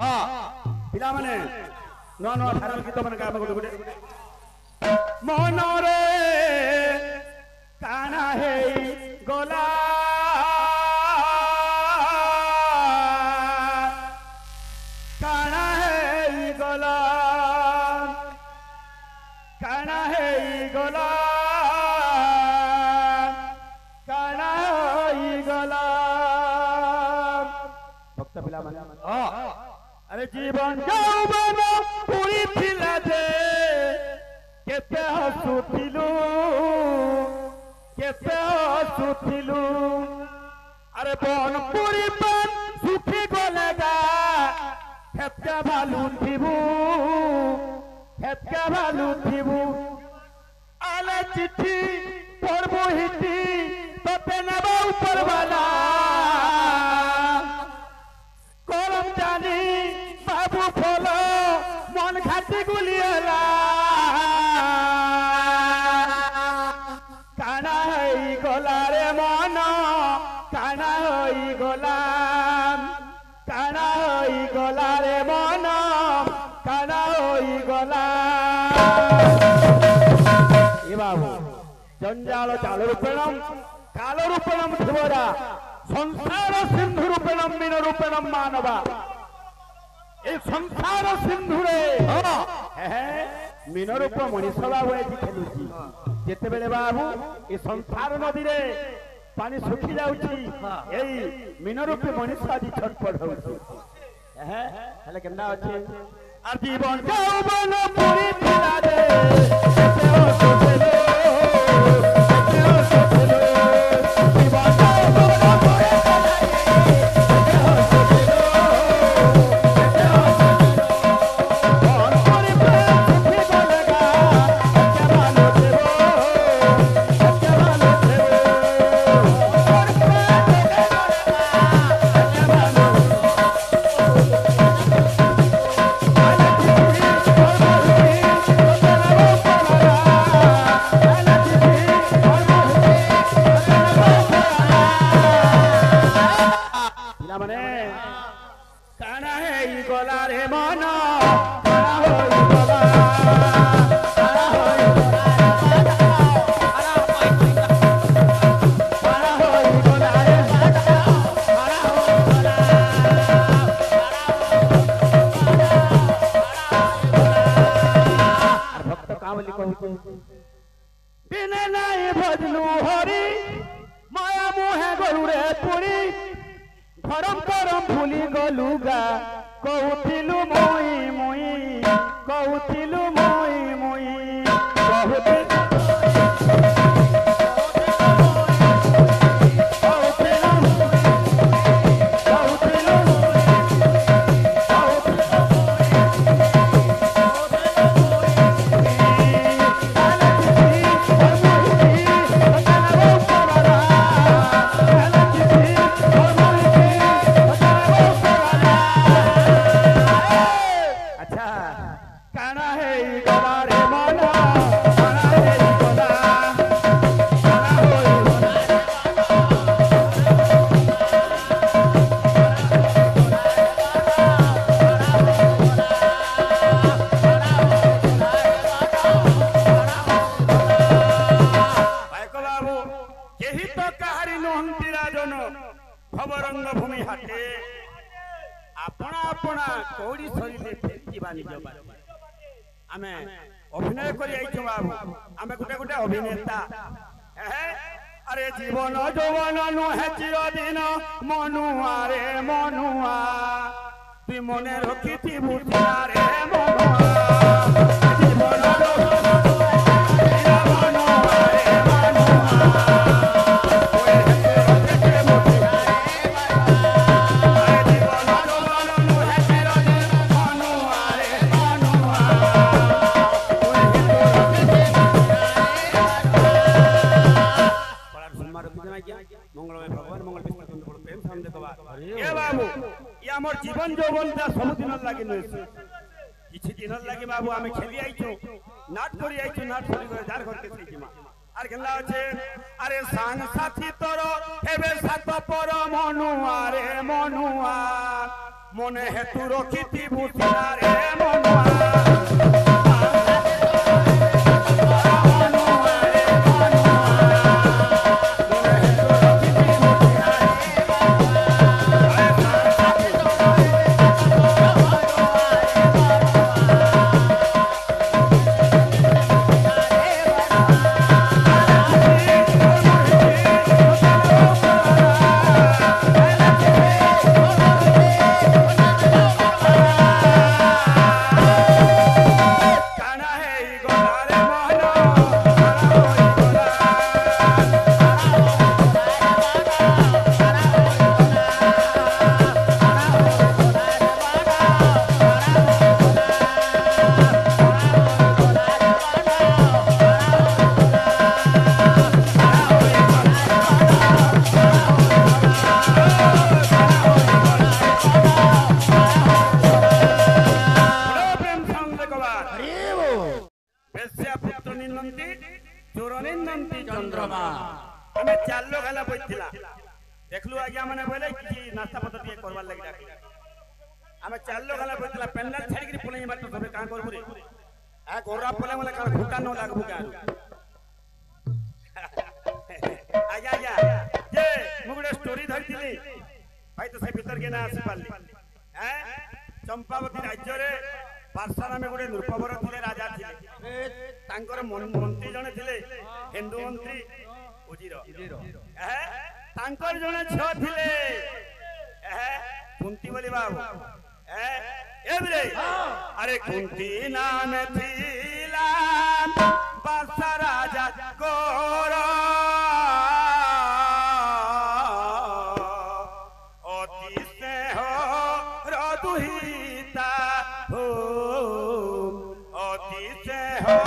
पिला माने नुआ नुआ भाइराल गीत माने गाबे गोटे गोटे मनरे काना हे गोला काना हे गोला काना हे गोला काना हे गोला भक्त पिला माने अरे जीवन यौवन पूरी थिला दे केते हसुथिलु अरे बन पूरी बन सुखी गलेगा हेतका भालू थिबु आले चिट्ठी पढ़बो हिटी तते नबा ऊपर वाला करम जानी बाबू फलो मन घाटी गुलियला काना हई गला रे मन काना हई गला रे मन काना हई गला ए बाबू जंजाल चाल रूपेणम काल रूपेणम ध्रुवरा संसार सिंधु रूपेणम मीन रूपेणम मानवा ए संसार सिंधु रे मीन रूप मनीष बाबू एठी खेलुची जेते बेले बाबू ए संसार नदी रे पानी सुखी जाउची एई मीन रूप मनीष आदि छटपट होउची हेले केना अछि आ जीवन यौवन पूरी थिला दे बिना नहीं भजलू हरी माया मुहे गलू रे पुरी धरम करम भूली गलुगा कहूथिलु मुई मुई कहूथिलु मुई मुई खबरंग भूमि हाटे अपना अपना कौड़ी सरीले फेंकीबा निज आमे अभिनय करी आइछु बाबू आमे गुटे गुटे अभिनेता अरे जीवन जौवन नुहे चिरदिन मनुआ रे मनुआ तुई मने रखिथि बुझा रे मनुआ जीवन आमर जीवन जौवन सब दिन लगे किछि दिन लगे बाबू आमे खेली आइछु नाट करी आइछु नाट करी जार घर के सेजिमा आर केला আছে अरे सांग साथी तोर हेबे सात पर मनुआ रे मनुआ মনে হেতু রখিতি বুঝিলা রে মনুয়া देखलु आज्ञा माने बोले कि नाश्ता पत्र दिए करबार लागि डाक आमे चाललो गला बोतला पेंडल छाड़ी के पले बात सबे का करबु रे आ गोरा पले मला का फुटा न लागबु का आज्ञा आज्ञा जे मुगडे स्टोरी धरतिली भाई तो से भीतर के ना आसी पाली हैं चंपावती राज्य रे पारसाना में गुडे नृपवर थिले राजा थिले तांकर मंत्री जने थिले हिंदू मंत्री उजिरो हैं तांकर जने छ थिले कुंती बोली बाबू एबरे अरे कुंती नाम थिला बादशाह राजा गोर अति से हो रदुहिता हो अति से हो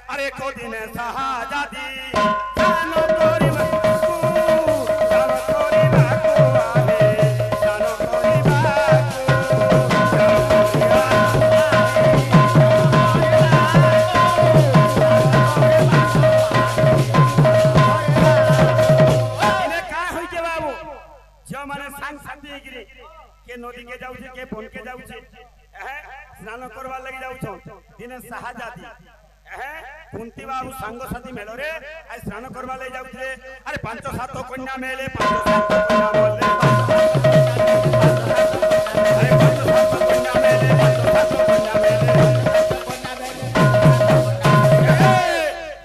अरे को दिन सहाजादी जानो तोरी जानो तोरी आवे जानो तोरी इने का होई के बाबू जो माने संग संगी गिरी के नदी के जाउ छे के फोन के जाउ छे स्नान करवा लगी जाउ छो दिने सहाजादी कुंती बाबू सांग साथी मेलो रे आज स्नान करवा ले जाउथले अरे 5-7 कन्या मेले 5-7 कन्या बोले अरे 5-7 कन्या मेले 5-7 कन्या मेले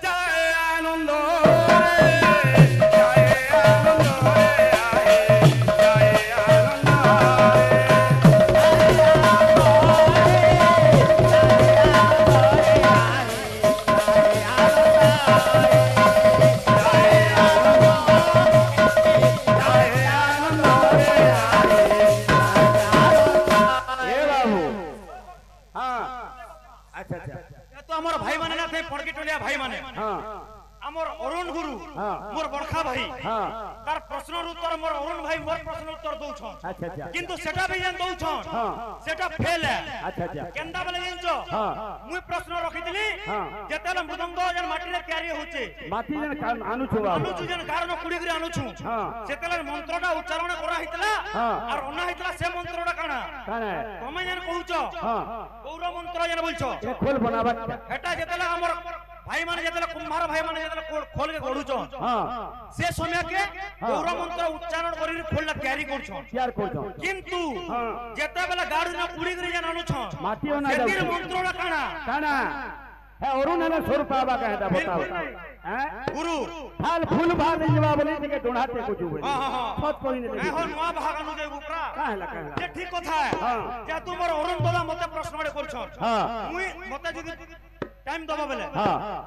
जय आनंद रे जय आनंद रे जय आनंद আমার অরুণ গুরু মোর বড়খা ভাই তার প্রশ্নের উত্তর মোর অরুণ ভাই মোর প্রশ্নের উত্তর দউছন আচ্ছা আচ্ছা কিন্তু সেটা ভাই জান দউছন সেটা ফেল আচ্ছা আচ্ছা কেনটা বলে জানছো মুই প্রশ্ন রাখিতলি যেতেলে মৃদঙ্গ যেন মাটিরে তৈরি হচ্ছে মাটি যেন আনুছু বাবু আনুছু যেন কারণ কুড়ি করে আনুছু সেতেলে মন্ত্রটা উচ্চারণ করা হইতলা আর অনা হইতলা সে মন্ত্রটা কানা কানা তুমি যেন কହୁছো গৌর মন্ত্র যেন বলছো এ খোল বানাবা এটা যেতেলে আমার ভাই মানে যেতেলে কুম্ভার ভাই মানে যেতেলে খোল কে গড়ুছন সে সময়কে গৌর মন্ত্র উচ্চারণ করি খোলটা তৈরি করছন কিন্তু যেতেবেলে গাড়ি না কুড়ি করে যেন আনুছন মাটিও না সেতির মন্ত্রটা কানা কানা হ্যাঁ অরুণ না স্বরূপ পাবা कहता बताओ हैं गुरु फाल फूल भाल जवाब बोले के डोढ़ाते को जुबे सत कोई नहीं এখন নয়া ভাগানো যাই বুকরা কাহলা যে ঠিক কথা যে তোমার অরুণ দাদা মতে প্রশ্ন করে করছন মুই মতে যদি টাইম দবা বেলে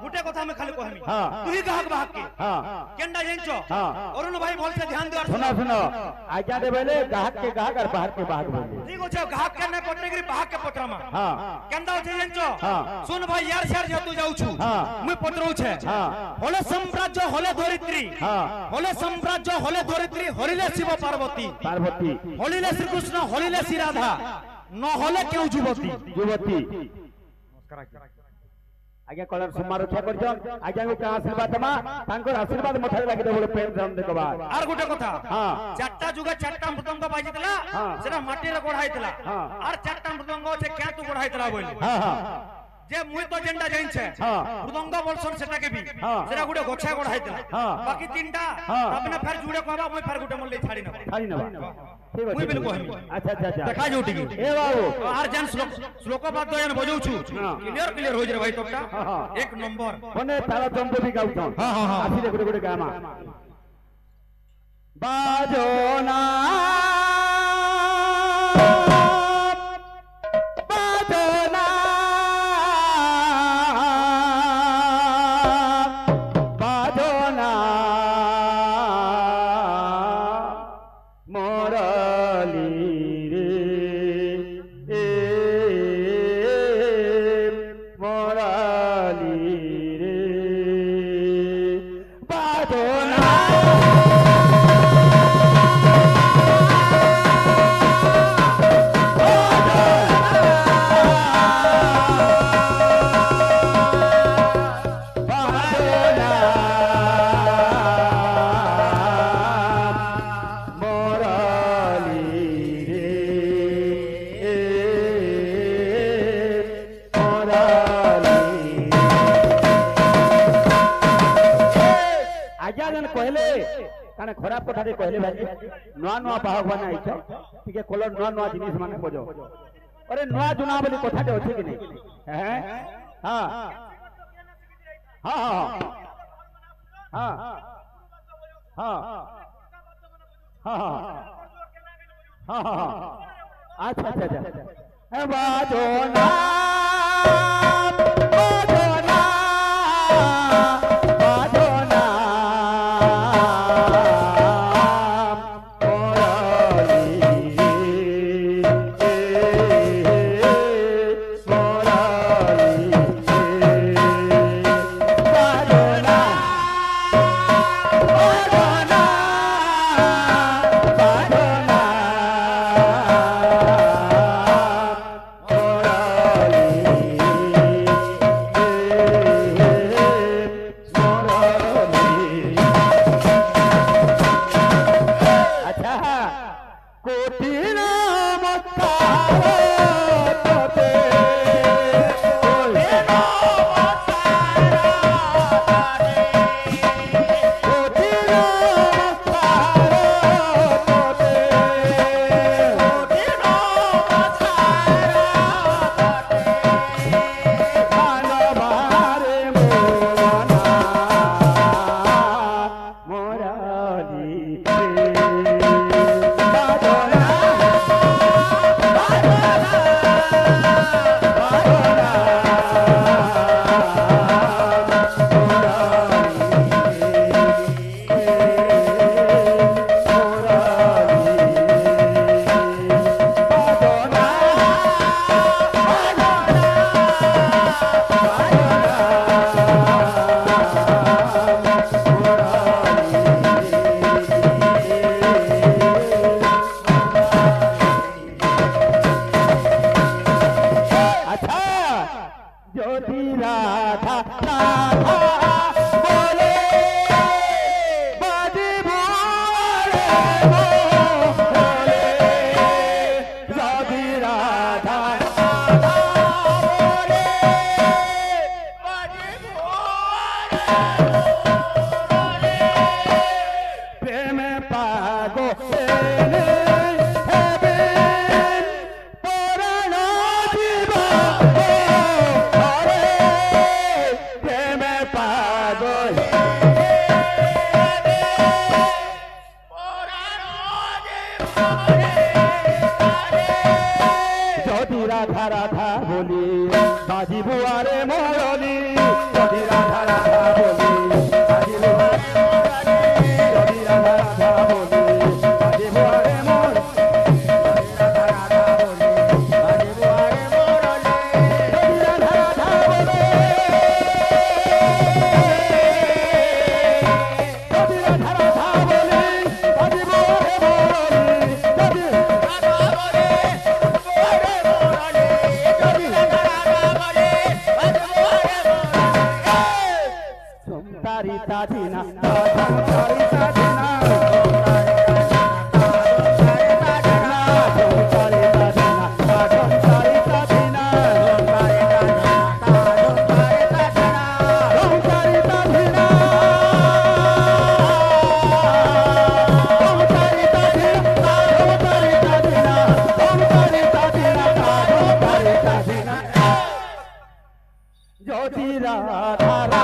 গুটে কথা আমি খালি কহমি তুই গাহক বাহক কে কেনডা জানছো অরুণ ভাই বলছে ধ্যান দেওয়ার सुनो सुनो आज्ञा दे बेले गाहक के गाहक और बाहर के बाहर बोले ঠিক আছে গাহক কে না পটরে গরি বাহক কে পটরামা কেনডা হচ্ছে জানছো শুন ভাই ইয়ার শেয়ার যেতু যাউছু মুই পটরউছে হলে সাম্রাজ্য হলে ধরিত্রী হলে সাম্রাজ্য হলে ধরিত্রী হরিলে শিব পার্বতী पार्वती হলিলে শ্রীকৃষ্ণ হলিলে শ্রী রাধা নহলে কেউ যুবতী युवती आज्ञा कलर सम्मान रक्षा करछन आज्ञा को का आशीर्वाद दमा तांकर आशीर्वाद मथारे लागि बोले प्रेम ध्यान देखबा আর গোটে কথা চারটা যুগে চারটা মৃদঙ্গ বাজিতলা সেটা মাটিরে গড়াইতলা আর চারটা মৃদঙ্গ আছে কেতু গড়াইতলা বলি যে মুই তো যেনটা জানছে মৃদঙ্গ বলছন সেটাকে বি সেটা গুটে গছা গড়াইতলা বাকি তিনটা আপনি ফের জুড়ে কবা মুই ফের গুটে মল্লে ছাড়ি না ठीक মুই है বিল কহমি अच्छा अच्छा अच्छा দেখা যাউটি কি ए बाबू আর জান শ্লোক বাদ দয়ান বজাউছু ক্লিয়ার ক্লিয়ার হই রে ভাই তোটা এক নম্বর कोने तारा चंद्र भी गाउछन आसी रे गुडे गुडे गामा बाजो ना बाजो ना बाजो ना मोरली रे मोरली रे बाजो ना आज्ञा जन कहले काने खराब कथा रे कहले भाई नवा नवा बाहक बना आइछ ठीक है कलर नवा नवा जिनिस माने बजो अरे नवा जुना बोली कथा दे अछि कि नहीं हैं हां हां हां हां हां हां हां अच्छा अच्छा अच्छा ए बाजो ना बाजो ना बाजो ना রাধা রাধা বলে বাজিব রে বলে যদি রাধা রাধা বলে বাজিব রে প্রেমে পাগল রাধা রাধা বলি বাজিব আরে মরলি যদি রাধা রাধা বলি বাজিব আরে মরলি যদি রাধা রাধা বলি বাজিব আরে মরলি রাধা রাধা বলি বাজিব আরে মরলি যদি রাধা রাধা বলি যদি রাধা রাধা বলি বাজিব আরে মরলি যদি রাধা বলি তারিতা দিনা তারিতা দিনা যদি রাধা রাধা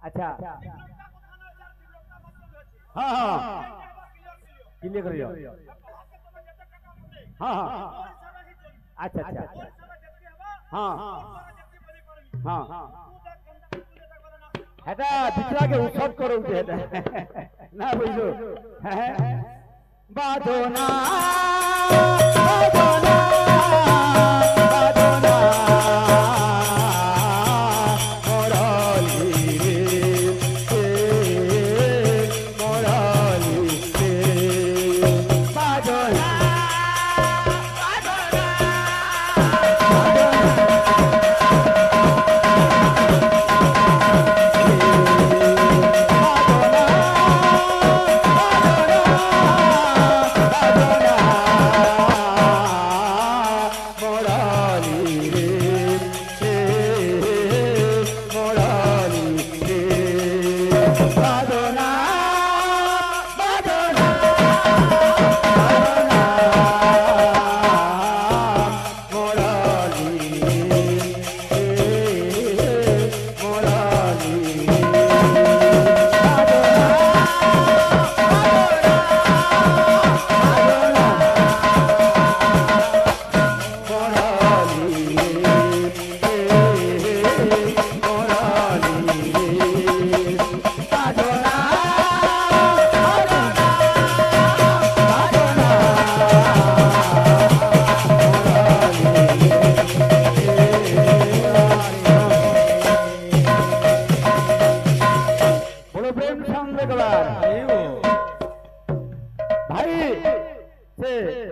अच्छा हाँ हाँ क्लियर करियो हाँ हाँ अच्छा अच्छा हाँ हाँ এটা বিচরা के উৎসব করো যে না বুঝলো বাদনা বাদনা বাদনা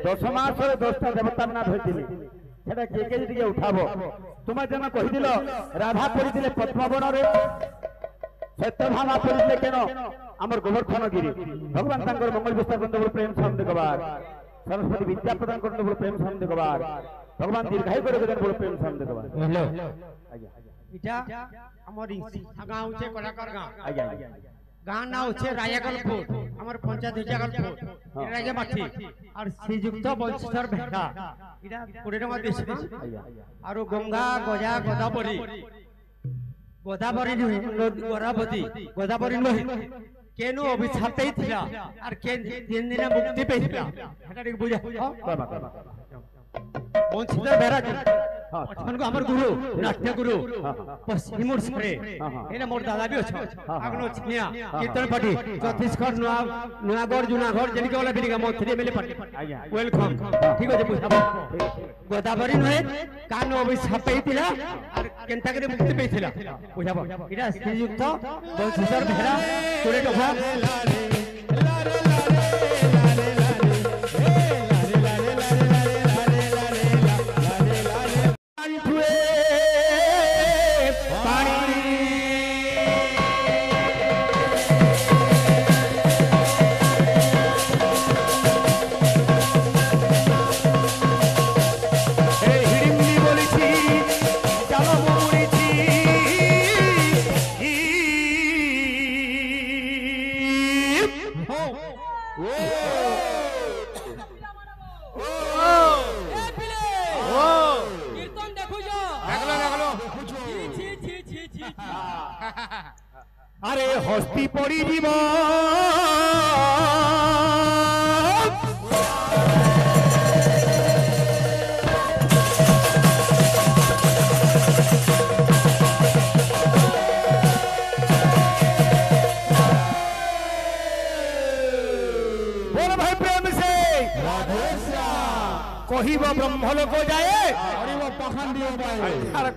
ଦଶମାସରେ 10ଟା ଦେବତା ନା ଧରିଥିଲି ସେଟା କିଏ କିଏ ଟିକେ ଉଠାବ ତୁମେ ଯେନ କହିଥିଲ ରାଧା ପଡ଼ିଥିଲେ ପଦ୍ମବନରେ ସତ୍ୟଭାମା ପଡ଼ିଥିଲେ କେନ ଆମର ଗୋବର୍ଦ୍ଧନଗିରି ଭଗବାନ ତାଙ୍କର ମଙ୍ଗଳ ବିସ୍ତାର କରନ୍ତୁ ପ୍ରେମ ସମ ଦେଖବାର ସରସ୍ୱତୀ ବିଦ୍ୟା ପ୍ରଦାନ କରନ୍ତୁ ପ୍ରେମ ସମ ଦେଖବାର भगवान दीर्घायु करे गदन बोल प्रेम सामने देखबा हेलो आज्ञा इटा हमर गांव छे कलाकार गांव आज्ञा गांव नाम छे रायागलपुर हमर पंचायत रायागलपुर राजा माठी और श्रीयुक्त बंशीधर भेड़ा इटा 20 टका देछि और गंगा गजा गोदावरी गोदावरी नही केनु अभिशाप थिला और के दिन दिन मुक्ति पेथिला हेटा ठीक बुझा बंशीधर भेड़ा को हमर गुरु नाट्य गुरु पश्चिम से एने मोर दादा भी छ आगनो छिया कीर्तन पार्टी छत्तीसगढ़ नुआगढ़ जुनागढ़ जेनिके वाला बिरिगा मंत्री एमएलए पार्टी वेलकम ठीक अछि बुझाबो गोदावरी नहे कानो अभिशाप पेथिला और केनता करे मुक्ति पेथिला बुझाबो इटा श्रीयुक्त बंशीधर भेड़ा 20 टका अरे हस्ती पड़ी जीव बोल भाई प्रेम से कहिब ब्रह्मलोक जाए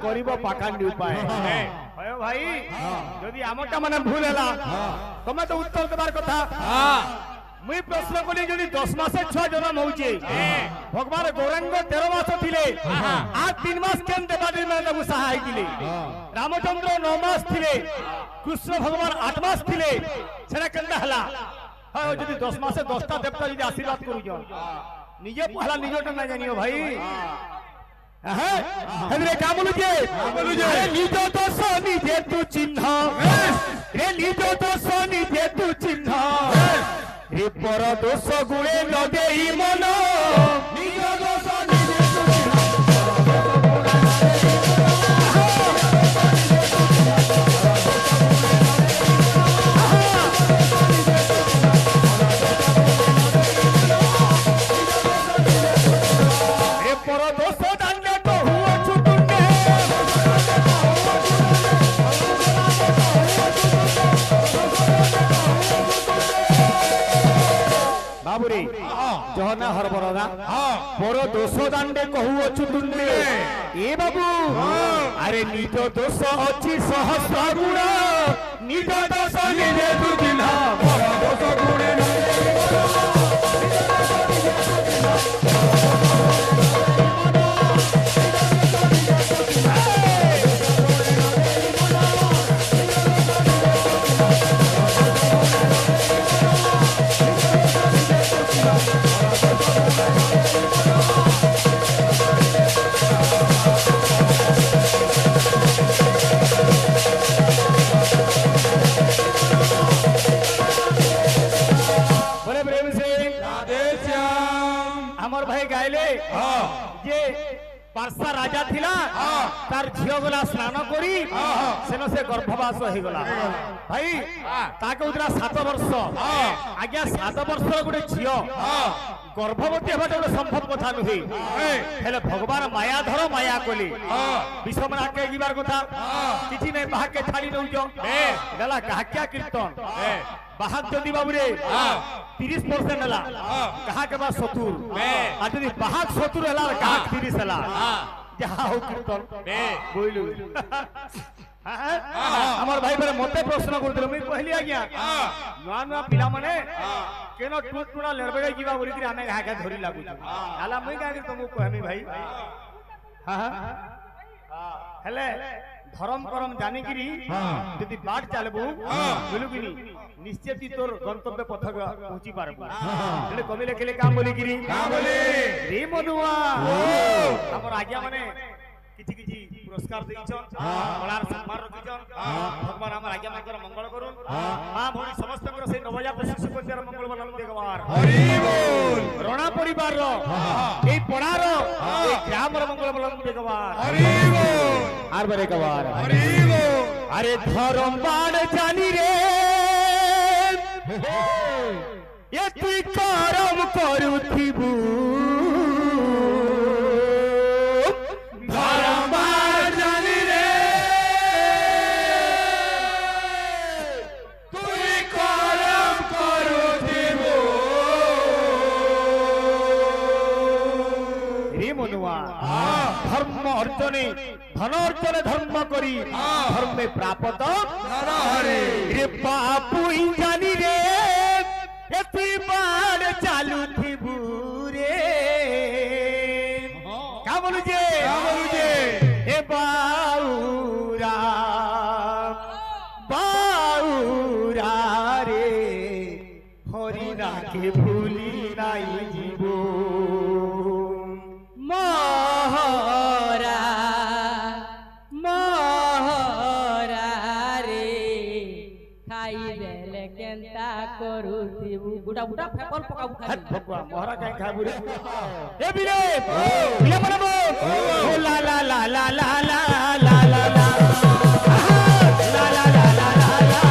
करिब पाखंडी उपाय भाई यदि आमटा माने भूल हैला तमे तो उत्तर देबार कथा मुई प्रश्न कली जदि 10 मास छुआ जन्म होउचे भगवान गौरांग 13 मास थिले आ 3 मास केन देबादी माने ताकू सहाय दिले रामचंद्र 9 मास थिले कृष्ण भगवान 8 मास थिले सेना केनदा हला हां जदि 10 मास 10 टा देवता जदि आशीर्वाद करू जन निजे पहला निजोटा ना जानियो भाई हेले का बोलुजे अरे निजो दोष निजे तू चिन्ह रे निजो दोष निजे तू चिन्ह रे पर दोष गुणे न देई मन निजो दोष निजे तू रे पर दोष बाबुरे जहना हरबरदा पर दोष दांडे कहू अछु तुंडे ए बाबू अरे निज दोष अछि सहस्र गुण निज दोष निजे तू चिन्ह पर दोष गुणे न पार्सा राजा थिला तार झियो गला स्नान करी सेनो से गर्भवास हो गला भाई ताके उतरा 7 वर्ष आज्ञा 7 वर्ष गुटे झियो गर्भवती हेबा तो संभव कथा नही हेले भगवान माया धर माया कोली विषमना के गिबार कथा किछि नै बाहा के छाड़ी दउजो गला काह्या कीर्तन बाहक जदि बाबूरे 30% हला कहा के बा 70 आ जदि बाहक 70 हला कहा 30 हला जहा हो कीर्तन बोइलु हमर भाई बरे मते प्रश्न करदिलो मैं कहली आज्ञा नुआ नुआ पिला माने केनो टुटुना लड़बेड़े जीवा बोली कि हमें घाका धरी लागु हाला मैं का तुमको कहमी भाई हां हेले धर्म करम जानी गिरी यदि बाट चलबू बोलुगिनी निश्चय तोर गंतव्य पथ पहुंची पारबू એટલે કવિ લેખલે કામ બોલી ગિરી રે મનુઆ हमर आज्ञा माने किछि किछि पुरस्कार देइछन कलार सम्मान रखिछन भगवान हमर आज्ञा मानकर मंगल करूं मां भौणी समस्त कर से नवजात शिशु कन्यार मंगल बनल देगवार हरि बोल रणा परिवार रो ए पड़ार ए ग्राम रो मंगल बनल देगवार हरि बोल आर बरे कवार हरि बोल अरे धर्म बाण जानी रे ये तुई करम करूथिबू धर्म अर्जने धन अर्जने धर्म करी धर्म में प्राप्त रे बापू जानी रे एती बाण चालू थिबू रे का बोलू जे ए बाऊरा रे हरिना के भूली नाई जीवो बुढ़ा बुढ़ा फेपल पका बुखा भगवा मोहरा काई खा बुरे ए बिरे बिले बनबो ओ ला ला ला ला ला ला ला ला ला ला ला ला ला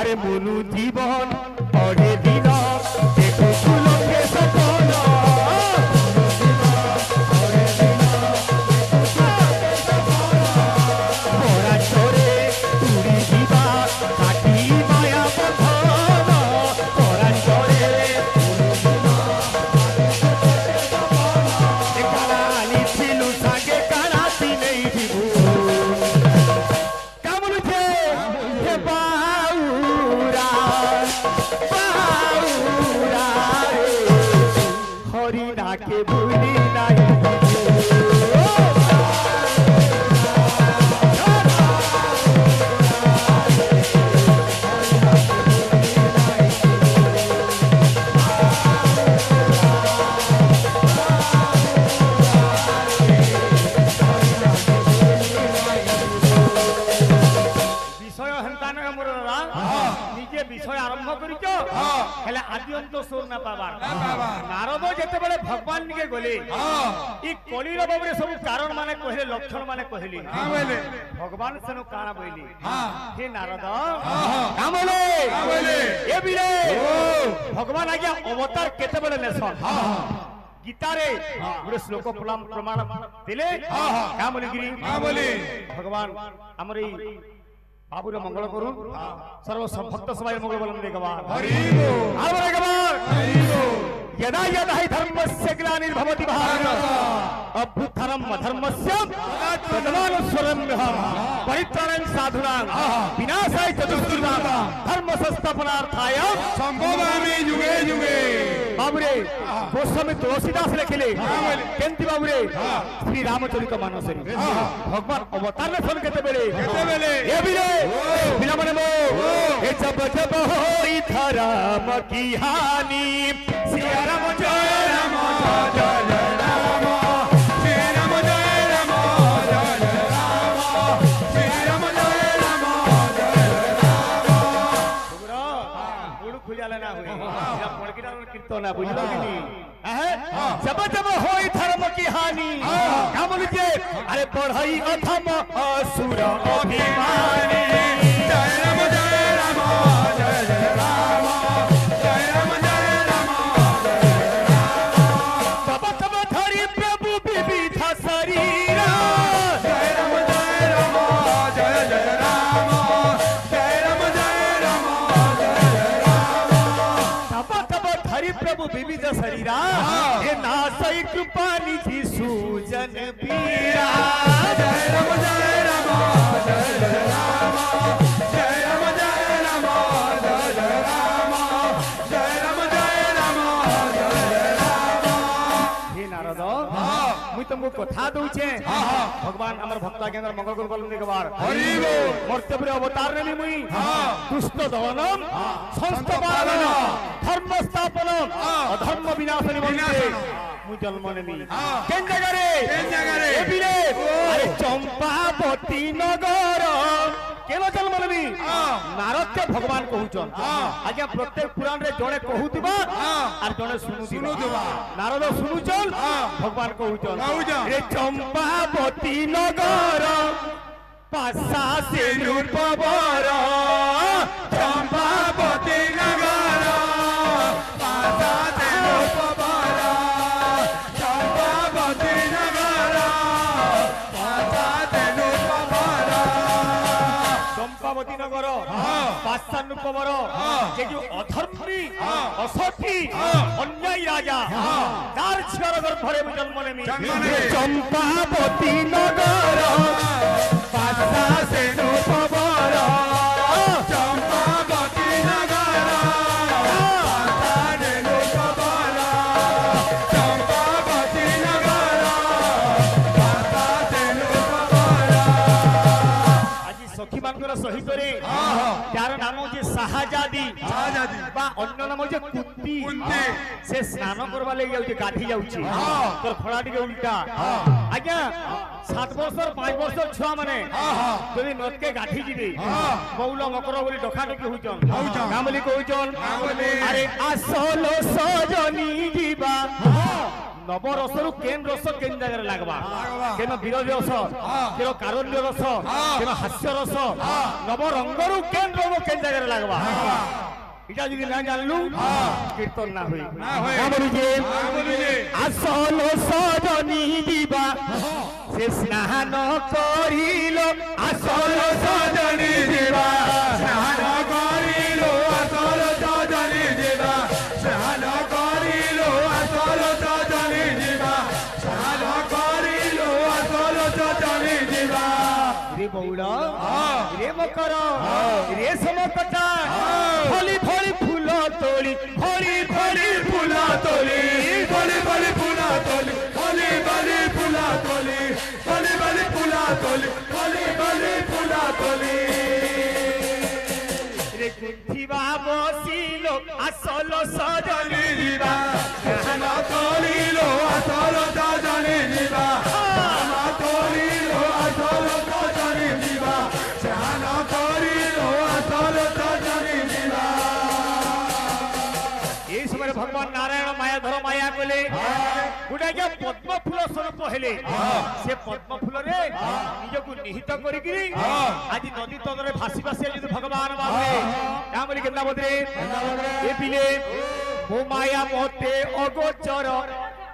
अरे मोनू जीवन पढ़े दिन देखो फूलों के सपन मोरा छोरे तुरी जीवा काटी माया बधन मोरा छोरे काली छिलू सागे काराती नहीं जीवू कामनु छे हे हरिना के भूली नहीं विषय आरंभ करिच हेले आदि अंत सुर ना पाबार नारद जेते बेले भगवान निके गले ई कली रो बाबरे सब कारण माने कहले लक्षण माने कहली भगवान सेनु काना बोली हे नारद का बोले ए बिरे भगवान आज्ञा अवतार केते बेले नेसन गीता रे गुरे श्लोक प्रमाण दिले का बोली गिरी भगवान हमरी बाबूरे मंगल करू सर्व भक्त सभाय मंगल बलम देगवार हरि बोल आवर देगवार हरि बोल यदा यदा हि धर्मस्य ग्लानिर्भवति भारत अभ्युत्थानम् अधर्मस्य तदनुस्वरम् परित्राणाय साधूनां विनाशाय चतुष्कृतां धर्म संस्थापनार्थाय संभवामि युगे युगे बाबुरे गोस्वामी तुलसीदास लिखिले केंति बाबुरे श्री रामचरित मानस भगवान अवतार दर्शन केते बेले ए बिले बिना माने मो ए जब जब होई था राम की हानि सिया राम जय राम जय राम श्री राम जय राम जय राम श्री राम जय राम जय राम सुगरा मुड़ खुजाला ना हुई या पड़कीटा कीर्तन ना बुझलो कि नी जब जब होई धर्म की हानि क्या बोलिए अरे बढ़ई अधम असुर अभिमानी जय राम जय राम जय जय राम जय राम जय राम जय राम तब तब धरि प्रभु विविध शरीर जय राम जय राम जय जय राम जय राम जय राम जय राम तब तब धरि प्रभु विविध शरीरा ये नासई कृपा निधि सूजन पीरा जय राम जय राम जय जय राम जय राम जय राम जय जय राम जय राम जय राम जय जय राम हे नारद मुई तुमको कथा दउछे भगवान हमर भक्त के अंदर मंगल गोपाल के बार हरि बोल मर्त्यपुर अवतार नेली मुई दुष्ट दमनम संस्थापनम धर्म स्थापनम अधर्म विनाशनी बनते मु जन्म नेली केन जगह रे ए बिले अरे चंपावती नगर केनो जन्म नेली नारद के भगवान कहउचन आज्ञा प्रत्येक पुराण रे जणे कहउतिबा आर जणे सुनुतिबा नारद सुनुचन भगवान कहउचन रे चंपावती नगर पासा से रूपवर चंपावती नगर पासा से रूपवर चंपावती नगर पासा से रूपवर चंपावती नगर पासा रूपवर जे जो अधर्मी असती अन्यायी राजा तार छियर गर्भरे जन्म नेमी चंपावती नगर पासा से रूपवर चंपावती नगर पासा से रूपवर चंपावती नगर पासा से रूपवर आज सखी मानकर सहित रे यार नाम जे शाहजादी बा अन्य नाम जे कुंती से स्नान करबा ले जाउची गाधी जाउची तोर फड़ा टिके उल्टा आज्ञा 7 वर्षर 5 वर्षर छुआ माने जदी नद के गाधी जिबे मौला मकर बोली डखा डकी होचन नामली कहउचन अरे आसलो सजनी जीवा नव रसरु केन रस केन जगह लागबा केन विरोध रस केन कारुण्य रस केन हास्य रस नव रंगरु केन रंग केन जगह लागबा इटा जदी ना जानलु कीर्तन ना होई बोलिजे आसलो सजनी जीवा से स्नान करिलो आसलो सजनी जीवा स्नान करिलो आसलो सजनी जीवा स्नान करिलो आसलो सजनी जीवा स्नान करिलो आसलो सजनी जीवा रे बौड़ा रे मकर रे समकटा फली फली फूल तोली फली फली फूल तोली फली फली फूल तोली फली फली फूल तोली फली फली फूल तोली फली फली फूल तोली रे कुंठीबा बसिलो आसलो सजनी जीवा स्नान करिलो आसलो सजनी जीवा स्नान करिलो आसलो सजनी जीवा स्नान करिलो आसलो सजनी जीवा এই সময় ভগবান নারায়ণ মায়া ধর মায়া কলে গোটা যে পদ্ম ফুল স্বরূপ হেলে সে পদ্ম ফুলরে নিজকু নিহিত করিকি আজ নদী তলরে ভাসি ভাসি যদি ভগবান বাবরে তা বলি কেন্দা বদরে এ পিলে মো মায়া মতে অগোচর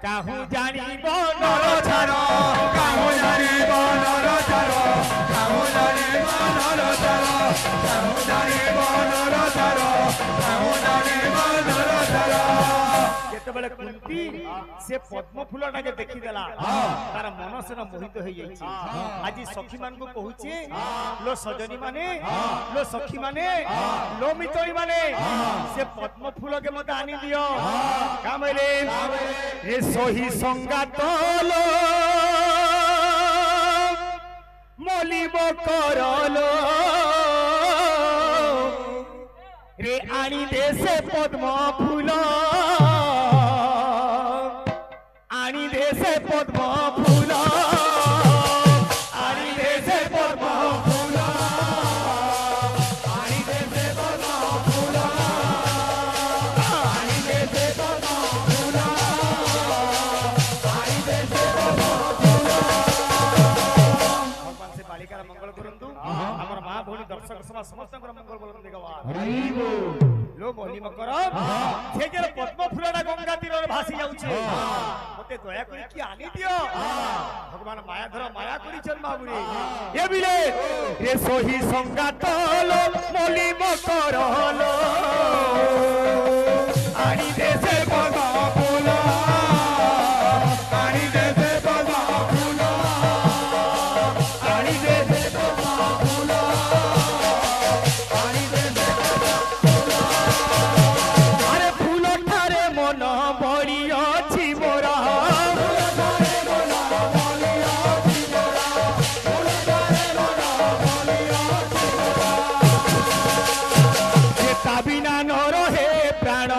কাহু জানিব নরছার কাহু জানিব নরছার কাহু জানিব নরছার কাহু জানিব নরছার কাহু জানিব নরছার যেতবেলে কুন্তি সে পদ্ম ফুলটা যে দেখি দেলা তার মন সেন মোহিত হয়ে যাইছে আজি সখী মানকু কহুছে লো সজনী মানে লো সখী মানে লো মিতই মানে সে পদ্ম ফুলকে মতে আনি দিও কামরে রে সহি সংগাত লো মলিব করলো রে আনি দেশে পদ্ম ফুল আনি দেশে পদ্ম ফুল আনি দেশে পদ্ম ফুল আনি দেশে পদ্ম ফুল আনি দেশে পদ্ম ফুল আনি দেশে পদ্ম ফুল। ভগবান সে বালিকার মঙ্গল করন্তু আমার মা ভৌণী দর্শক সভা সমস্তଙ୍କର মঙ্গল বলନ୍ତୁ ভগবান লো মহিম কর সে যে পদ্ম ফুলটা গঙ্গা তীরে ভাসি যাচ্ছে মতে দয়া করে কি আনি দিও ভগবান মায়া ধর মায়া করিছেন বাবুরে এ বিলে রে সহি সংগাত লো মলিব করলো আনি দেশে পদ্ম ফুল আনি দেশে পদ্ম ফুল আনি দেশে পদ্ম ফুল আনি দেশে পদ্ম ফুল। আরে ফুল ঠারে মন বড়ি ଅଛି মোর বিনা নর হে প্রাণ